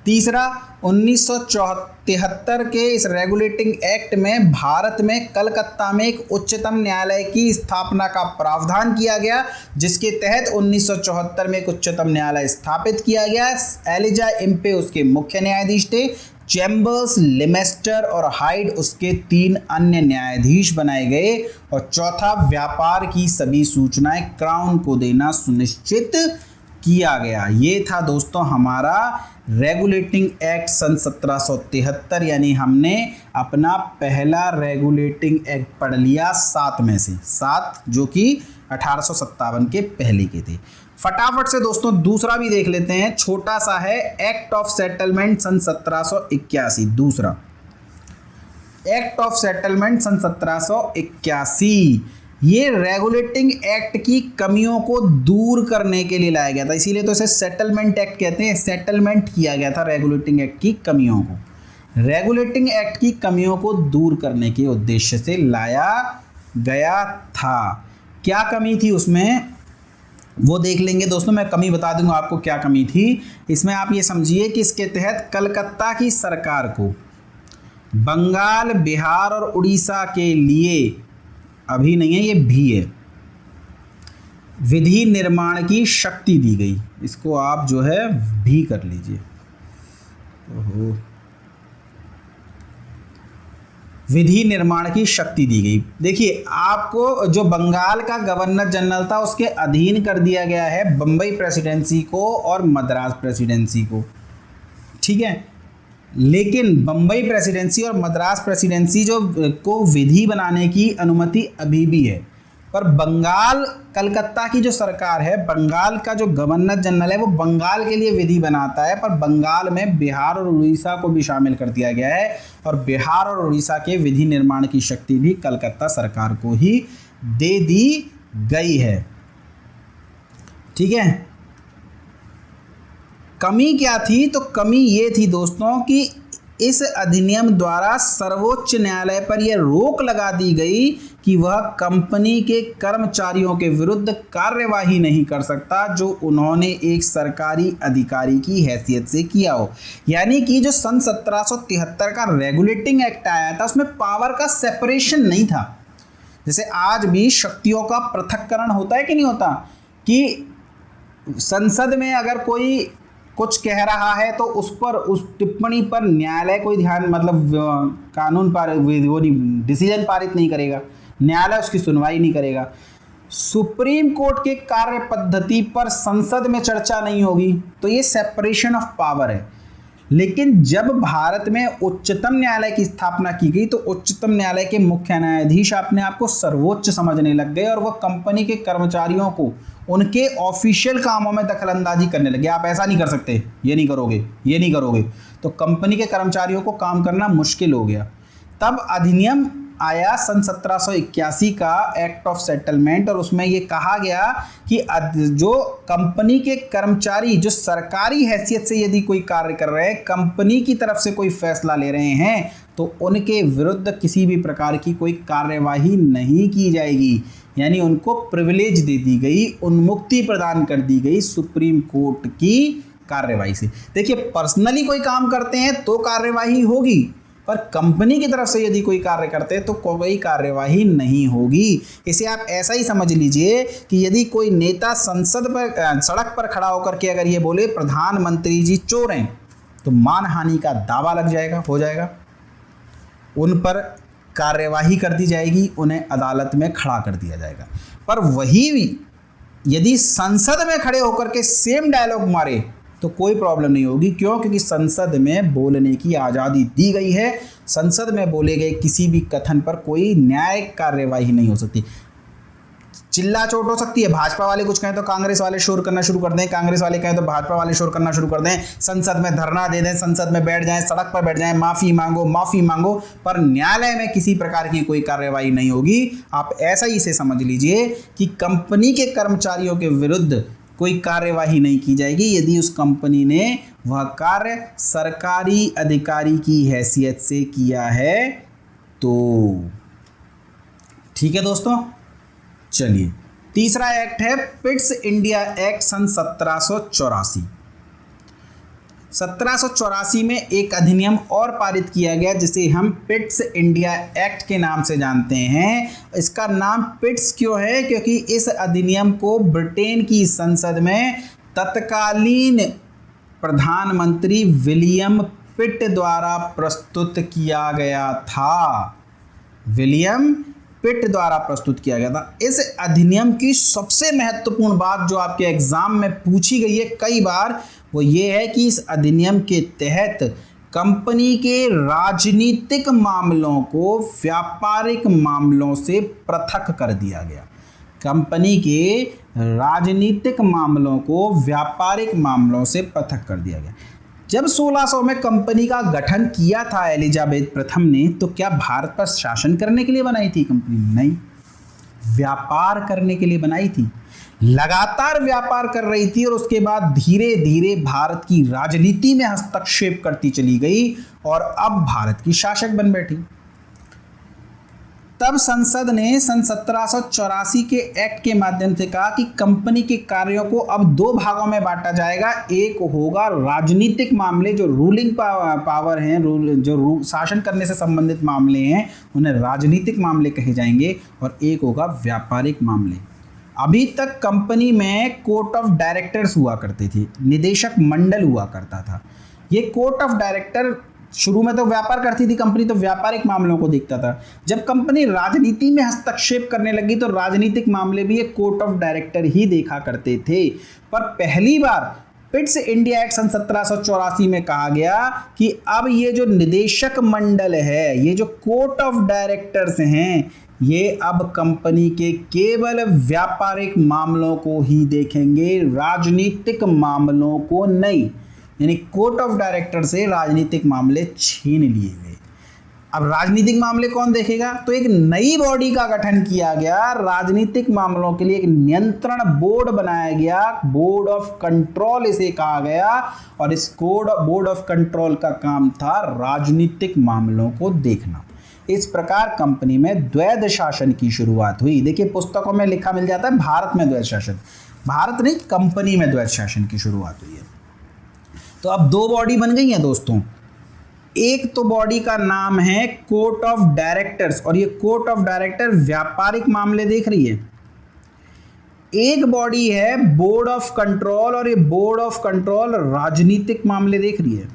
तीसरा, 1973 के इस रेगुलेटिंग एक्ट में भारत में कलकत्ता में एक उच्चतम न्यायालय की स्थापना का प्रावधान किया गया, जिसके तहत 1974 में एक उच्चतम न्यायालय स्थापित किया गया। एलिजा इम्पे उसके मुख्य न्यायाधीश थे, चैम्बर्स, लेमेस्टर और हाइड उसके 3 अन्य न्यायाधीश बनाए गए। और चौथा, व्यापार की सभी सूचनाएं क्राउन को देना सुनिश्चित किया गया। ये था दोस्तों हमारा रेगुलेटिंग एक्ट सन 1773, यानी हमने अपना पहला रेगुलेटिंग एक्ट पढ़ लिया 7 में से 7, जो कि 1857 के पहले के थे। फटाफट से दोस्तों दूसरा भी देख लेते हैं, छोटा सा है, एक्ट ऑफ सेटलमेंट सन 1781। दूसरा एक्ट ऑफ सेटलमेंट सन 1781, ये रेगुलेटिंग एक्ट की कमियों को दूर करने के लिए लाया गया था, इसीलिए तो इसे सेटलमेंट एक्ट कहते हैं। सेटलमेंट किया गया था रेगुलेटिंग एक्ट की कमियों को, रेगुलेटिंग एक्ट की कमियों को दूर करने के उद्देश्य से लाया गया था। क्या कमी थी उसमें वो देख लेंगे दोस्तों, मैं कमी बता दूंगा आपको क्या कमी थी। इसमें आप ये समझिए कि इसके तहत कलकत्ता की सरकार को बंगाल, बिहार और उड़ीसा के लिए, अभी नहीं है ये भी है, विधि निर्माण की शक्ति दी गई। इसको आप जो है भी कर लीजिए। विधि निर्माण की शक्ति दी गई। देखिए, आपको जो बंगाल का गवर्नर जनरल था उसके अधीन कर दिया गया है बम्बई प्रेसिडेंसी को और मद्रास प्रेसिडेंसी को, ठीक है। लेकिन बम्बई प्रेसिडेंसी और मद्रास प्रेसिडेंसी जो को विधि बनाने की अनुमति अभी भी है, पर बंगाल कलकत्ता की जो सरकार है, बंगाल का जो गवर्नर जनरल है वो बंगाल के लिए विधि बनाता है, पर बंगाल में बिहार और उड़ीसा को भी शामिल कर दिया गया है और बिहार और उड़ीसा के विधि निर्माण की शक्ति भी कलकत्ता सरकार को ही दे दी गई है, ठीक है। कमी क्या थी? तो कमी ये थी दोस्तों कि इस अधिनियम द्वारा सर्वोच्च न्यायालय पर यह रोक लगा दी गई कि वह कंपनी के कर्मचारियों के विरुद्ध कार्यवाही नहीं कर सकता जो उन्होंने एक सरकारी अधिकारी की हैसियत से किया हो। यानी कि जो सन 1773 का रेगुलेटिंग एक्ट आया था उसमें पावर का सेपरेशन नहीं था। जैसे आज भी शक्तियों का पृथक्करण होता है कि नहीं होता, कि संसद में अगर कोई कुछ कह रहा है तो उस पर, उस टिप्पणी पर न्यायालय कोई ध्यान, मतलब कानून पर वो डिसीजन पारित नहीं करेगा, न्यायालय उसकी सुनवाई नहीं करेगा। सुप्रीम कोर्ट के कार्य पद्धति पर संसद में चर्चा नहीं होगी, तो ये सेपरेशन ऑफ पावर है। लेकिन जब भारत में उच्चतम न्यायालय की स्थापना की गई तो उच्चतम न्यायालय के मुख्य न्यायाधीश अपने आप को सर्वोच्च समझने लग गए और वह कंपनी के कर्मचारियों को उनके ऑफिशियल कामों में दखलंदाजी करने लगे। आप ऐसा नहीं कर सकते, ये नहीं करोगे, ये नहीं करोगे, तो कंपनी के कर्मचारियों को काम करना मुश्किल हो गया। तब अधिनियम आया सन 1781 का एक्ट ऑफ सेटलमेंट, और उसमें ये कहा गया कि जो कंपनी के कर्मचारी जो सरकारी हैसियत से यदि कोई कार्य कर रहे हैं, कंपनी की तरफ से कोई फैसला ले रहे हैं, तो उनके विरुद्ध किसी भी प्रकार की कोई कार्यवाही नहीं की जाएगी। यानी उनको प्रिविलेज दे दी गई, उन्मुक्ति प्रदान कर दी गई सुप्रीम कोर्ट की कार्यवाही से। देखिए, पर्सनली कोई काम करते हैं तो कार्यवाही होगी, पर कंपनी की तरफ से यदि कोई कार्य करते हैं तो कोई कार्यवाही नहीं होगी। इसे आप ऐसा ही समझ लीजिए कि यदि कोई नेता संसद पर, सड़क पर खड़ा होकर के अगर ये बोले प्रधानमंत्री जी चोर हैं, तो मानहानि का दावा लग जाएगा, हो जाएगा, उन पर कार्यवाही कर दी जाएगी, उन्हें अदालत में खड़ा कर दिया जाएगा। पर वही यदि संसद में खड़े होकर के सेम डायलॉग मारे तो कोई प्रॉब्लम नहीं होगी। क्यों? क्योंकि संसद में बोलने की आज़ादी दी गई है। संसद में बोले गए किसी भी कथन पर कोई न्यायिक कार्यवाही नहीं हो सकती। चिल्ला चोट हो सकती है, भाजपा वाले कुछ कहें तो कांग्रेस वाले शोर करना शुरू कर दें, कांग्रेस वाले कहें तो भाजपा वाले शोर करना शुरू कर दें, संसद में धरना दे दें, संसद में बैठ जाएं, सड़क पर बैठ जाएं, माफ़ी मांगो, माफ़ी मांगो, पर न्यायालय में किसी प्रकार की कोई कार्यवाही नहीं होगी। आप ऐसा ही इसे समझ लीजिए कि कंपनी के कर्मचारियों के विरुद्ध कोई कार्यवाही नहीं की जाएगी यदि उस कंपनी ने वह कार्य सरकारी अधिकारी की हैसियत से किया है तो। ठीक है दोस्तों, चलिए तीसरा एक्ट है पिट्स इंडिया एक्ट सन 1784। 1784 में एक अधिनियम और पारित किया गया जिसे हम पिट्स इंडिया एक्ट के नाम से जानते हैं। इसका नाम पिट्स क्यों है? क्योंकि इस अधिनियम को ब्रिटेन की संसद में तत्कालीन प्रधानमंत्री विलियम पिट द्वारा प्रस्तुत किया गया था। विलियम पिट द्वारा प्रस्तुत किया गया था। इस अधिनियम की सबसे महत्वपूर्ण बात जो आपके एग्जाम में पूछी गई है कई बार, वो ये है कि इस अधिनियम के तहत कंपनी के राजनीतिक मामलों को व्यापारिक मामलों से पृथक कर दिया गया। कंपनी के राजनीतिक मामलों को व्यापारिक मामलों से पृथक कर दिया गया। जब 1600 में कंपनी का गठन किया था एलिजाबेथ प्रथम ने, तो क्या भारत पर शासन करने के लिए बनाई थी कंपनी? नहीं, व्यापार करने के लिए बनाई थी। लगातार व्यापार कर रही थी और उसके बाद धीरे धीरे भारत की राजनीति में हस्तक्षेप करती चली गई और अब भारत की शासक बन बैठी। तब संसद ने सन 1784 के एक्ट के माध्यम से कहा कि कंपनी के कार्यों को अब दो भागों में बांटा जाएगा। एक होगा राजनीतिक मामले, जो रूलिंग पावर हैं, जो शासन करने से संबंधित मामले हैं, उन्हें राजनीतिक मामले कहे जाएंगे, और एक होगा व्यापारिक मामले। अभी तक कंपनी में कोर्ट ऑफ डायरेक्टर्स हुआ करती थी, निदेशक मंडल हुआ करता था। ये कोर्ट ऑफ डायरेक्टर शुरू में तो व्यापार करती थी कंपनी, तो व्यापारिक मामलों को देखता था। जब कंपनी राजनीति में हस्तक्षेप करने लगी तो राजनीतिक मामले भी एक कोर्ट ऑफ डायरेक्टर ही देखा करते थे। पर पहली बार पिट्स इंडिया एक्ट सन 1784 में कहा गया कि अब ये जो निदेशक मंडल है, ये जो कोर्ट ऑफ डायरेक्टर्स हैं, ये अब कंपनी के केवल व्यापारिक मामलों को ही देखेंगे, राजनीतिक मामलों को नहीं। यानी कोर्ट ऑफ डायरेक्टर से राजनीतिक मामले छीन लिए गए। अब राजनीतिक मामले कौन देखेगा? तो एक नई बॉडी का गठन किया गया, राजनीतिक मामलों के लिए एक नियंत्रण बोर्ड बनाया गया, बोर्ड ऑफ कंट्रोल इसे कहा गया। और इस बोर्ड ऑफ कंट्रोल का काम था राजनीतिक मामलों को देखना। इस प्रकार कंपनी में द्वैध शासन की शुरुआत हुई। देखिए पुस्तकों में लिखा मिल जाता है भारत में द्वैध शासन, भारत नहीं, कंपनी में द्वैध शासन की शुरुआत हुई है। तो अब दो बॉडी बन गई हैं दोस्तों। एक तो बॉडी का नाम है कोर्ट ऑफ डायरेक्टर्स, और ये कोर्ट ऑफ डायरेक्टर व्यापारिक मामले देख रही है। एक बॉडी है बोर्ड ऑफ कंट्रोल, और ये बोर्ड ऑफ कंट्रोल राजनीतिक मामले देख रही है।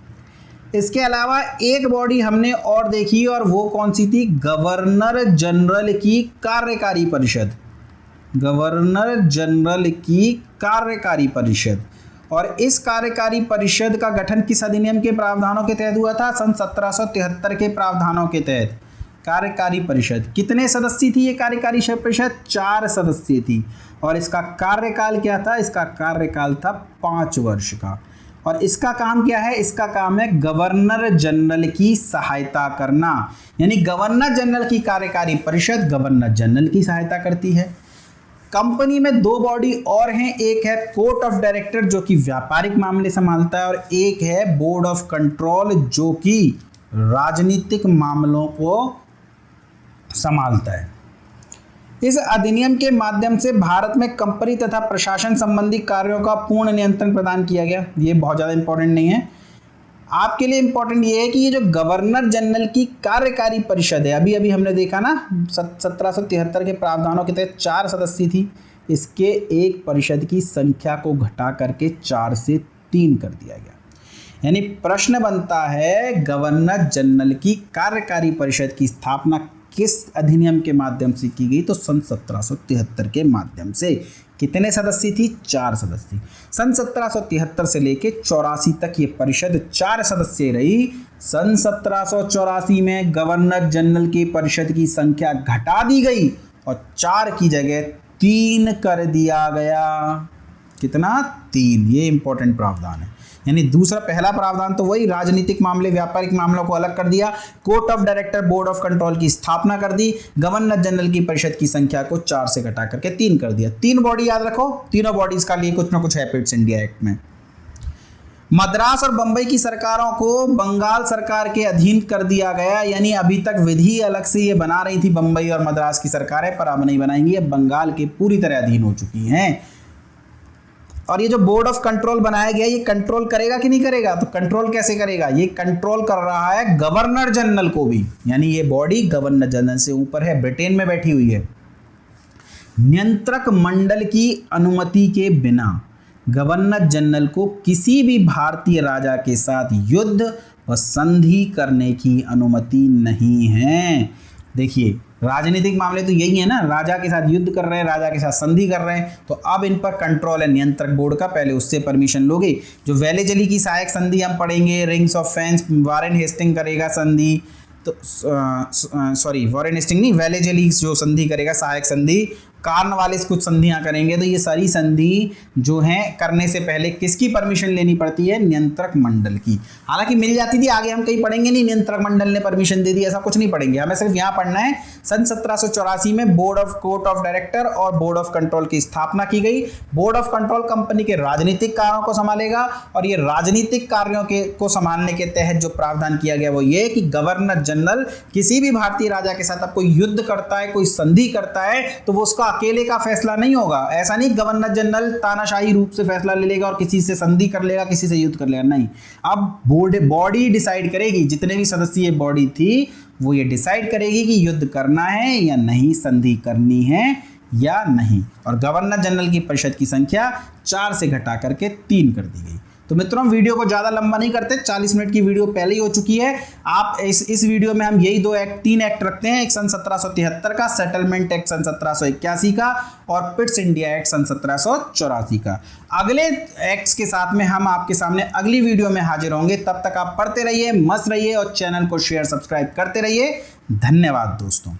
इसके अलावा एक बॉडी हमने और देखी, और वो कौन सी थी? गवर्नर जनरल की कार्यकारी परिषद, गवर्नर जनरल की कार्यकारी परिषद। और इस कार्यकारी परिषद का गठन किस अधिनियम के प्रावधानों के तहत हुआ था? सन 1773 के प्रावधानों के तहत। कार्यकारी परिषद कितने सदस्य थी? ये कार्यकारी परिषद 4 सदस्य थी। और इसका कार्यकाल क्या था? इसका कार्यकाल था 5 वर्ष का। और इसका काम क्या है? इसका काम है गवर्नर जनरल की सहायता करना। यानी गवर्नर जनरल की कार्यकारी परिषद गवर्नर जनरल की सहायता करती है। कंपनी में दो बॉडी और हैं, एक है कोर्ट ऑफ डायरेक्टर जो कि व्यापारिक मामले संभालता है, और एक है बोर्ड ऑफ कंट्रोल जो कि राजनीतिक मामलों को संभालता है। इस अधिनियम के माध्यम से भारत में कंपनी तथा प्रशासन संबंधी कार्यों का पूर्ण नियंत्रण प्रदान किया गया। ये बहुत ज़्यादा इंपॉर्टेंट नहीं है आपके लिए। इंपॉर्टेंट ये है कि ये जो गवर्नर जनरल की कार्यकारी परिषद है, अभी अभी हमने देखा ना 1773 के प्रावधानों के तहत 4 सदस्य थी, इसके एक परिषद की संख्या को घटा करके 4 से 3 कर दिया गया। यानी प्रश्न बनता है गवर्नर जनरल की कार्यकारी परिषद की स्थापना किस अधिनियम के माध्यम से की गई? तो सन 1773 के माध्यम से। कितने सदस्य थी? 4 सदस्य। सन 1773 से लेके 84 तक ये परिषद 4 सदस्य रही। सन 1784 में गवर्नर जनरल की परिषद की संख्या घटा दी गई और 4 की जगह 3 कर दिया गया। कितना? 3। ये इंपॉर्टेंट प्रावधान है। यानी दूसरा, पहला प्रावधान तो वही, राजनीतिक मामले व्यापारिक मामलों को अलग कर दिया, court of director board of control की स्थापना कर दी, गवर्नर जनरल की परिषद की संख्या को 4 से घटा करके 3 कर दिया। 3 बॉडी याद रखो, तीनों बॉडीज का लिए कुछ ना कुछ है पिट्स इंडिया एक्ट में। मद्रास और बंबई की सरकारों को बंगाल सरकार के अधीन कर दिया गया। यानी अभी तक विधि अलग से ये बना रही थी बंबई और मद्रास की सरकारें, पर अब नहीं बनाएंगी, अब बंगाल के पूरी तरह अधीन हो चुकी हैं। और ये जो बोर्ड ऑफ कंट्रोल बनाया गया, ये कंट्रोल करेगा कि नहीं करेगा? तो कंट्रोल कैसे करेगा? ये कंट्रोल कर रहा है गवर्नर जनरल को भी। यानी ये बॉडी गवर्नर जनरल से ऊपर है, ब्रिटेन में बैठी हुई है। नियंत्रक मंडल की अनुमति के बिना गवर्नर जनरल को किसी भी भारतीय राजा के साथ युद्ध व संधि करने की अनुमति नहीं है। देखिए राजनीतिक मामले तो यही है ना, राजा के साथ युद्ध कर रहे हैं, राजा के साथ संधि कर रहे हैं, तो अब इन पर कंट्रोल है नियंत्रक बोर्ड का। पहले उससे परमिशन लोगे। जो वेलेजली की सहायक संधि हम पढ़ेंगे, rings of fence, Warren Hasting करेगा संधि, तो सॉरी वॉरेन हेस्टिंग नहीं, वेलेजली जो संधि करेगा सहायक संधि, कार्नवालिस कुछ संधियां करेंगे, तो ये सारी संधि जो हैं करने से पहले किसकी परमिशन लेनी पड़ती है? नियंत्रक मंडल की। हालांकि मिल जाती थी, आगे हम कहीं पढ़ेंगे नहीं नियंत्रक मंडल ने परमिशन दे दी, ऐसा कुछ नहीं पढ़ेंगे, हमें सिर्फ यहाँ पढ़ना है। सन 1784 में कोर्ट ऑफ डायरेक्टर और बोर्ड ऑफ कंट्रोल की स्थापना की गई। बोर्ड ऑफ कंट्रोल कंपनी के राजनीतिक कार्यों को संभालेगा, और ये राजनीतिक कार्यों को संभालने के तहत जो प्रावधान किया गया वो ये कि गवर्नर जनरल किसी भी भारतीय राजा के साथ अब कोई युद्ध करता है, कोई संधि करता है, तो वो उसका अकेले का फैसला नहीं होगा। ऐसा नहीं गवर्नर जनरल तानाशाही रूप से फैसला ले लेगा और किसी से संधि कर लेगा, किसी से युद्ध कर लेगा, नहीं। अब बॉडी डिसाइड करेगी, जितने भी सदस्यीय बॉडी थी वो ये डिसाइड करेगी कि युद्ध करना है या नहीं, संधि करनी है या नहीं। और गवर्नर जनरल की परिषद की संख्या 4 से घटा करके 3 कर दी गई। तो मित्रों वीडियो को ज़्यादा लंबा नहीं करते, 40 मिनट की वीडियो पहले ही हो चुकी है। आप इस वीडियो में हम यही 3 एक्ट रखते हैं, एक सन 1773 का सेटलमेंट एक्ट सन 1781 का और पिट्स इंडिया एक्ट सन 1784 का। अगले एक्ट्स के साथ में हम आपके सामने अगली वीडियो में हाजिर होंगे। तब तक आप पढ़ते रहिए, मस्त रहिए और चैनल को शेयर सब्सक्राइब करते रहिए। धन्यवाद दोस्तों।